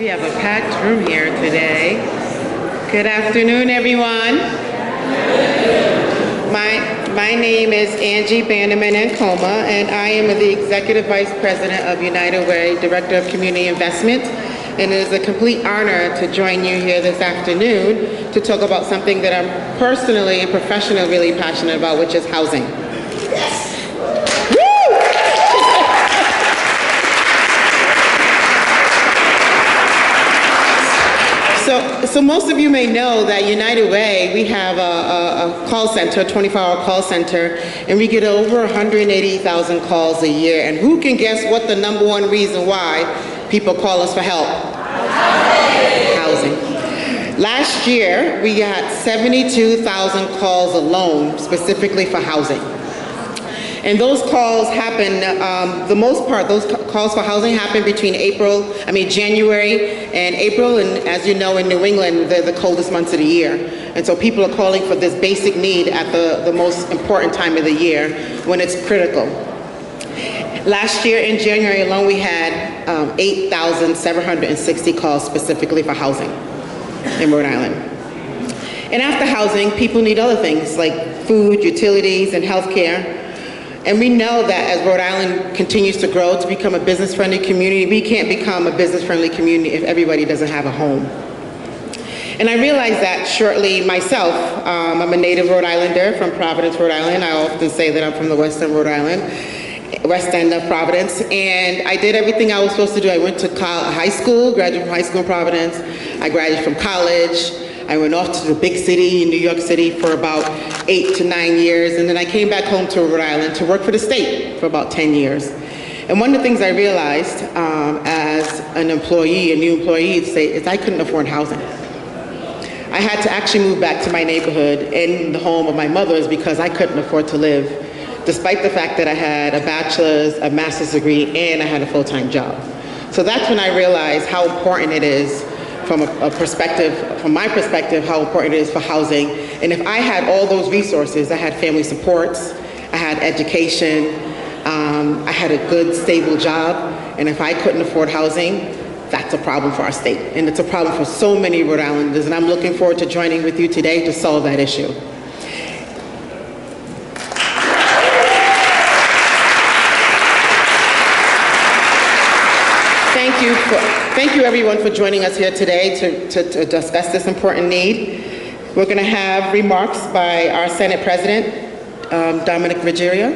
We have a packed room here today. Good afternoon, everyone. My name is Angie Bannerman Ancoma, and I am the Executive Vice President of United Way, Director of Community Investment. And it is a complete honor to join you here this afternoon to talk about something that I'm personally and professionally really passionate about, which is housing. So most of you may know that United Way, we have a call center, a 24-hour call center, and we get over 180,000 calls a year. And who can guess what the number one reason why people call us for help? Housing. Last year, we got 72,000 calls alone, specifically for housing. And those calls happen, the most part, those calls for housing happen between January and April, and as you know, in New England, they're the coldest months of the year. And so people are calling for this basic need at the most important time of the year when it's critical. Last year in January alone, we had 8,760 calls specifically for housing in Rhode Island. And after housing, people need other things like food, utilities, and healthcare. And we know that as Rhode Island continues to grow to become a business-friendly community, we can't become a business-friendly community if everybody doesn't have a home. And I realized that shortly myself. I'm a native Rhode Islander from Providence, Rhode Island. I often say that I'm from the West End, Rhode Island, West End of Providence. And I did everything I was supposed to do. I went to high school, graduated from high school in Providence. I graduated from college. I went off to the big city in New York City for about 8 to 9 years, and then I came back home to Rhode Island to work for the state for about 10 years. And one of the things I realized as a new employee, is I couldn't afford housing. I had to actually move back to my neighborhood in the home of my mother's because I couldn't afford to live, despite the fact that I had a bachelor's, a master's degree, and I had a full-time job. So that's when I realized how important it is from my perspective, how important it is for housing. And if I had all those resources, I had family supports, I had education, I had a good, stable job, and if I couldn't afford housing, that's a problem for our state. And it's a problem for so many Rhode Islanders, and I'm looking forward to joining with you today to solve that issue. Thank you everyone for joining us here today to discuss this important need. We're going to have remarks by our Senate President, Dominic Ruggerio.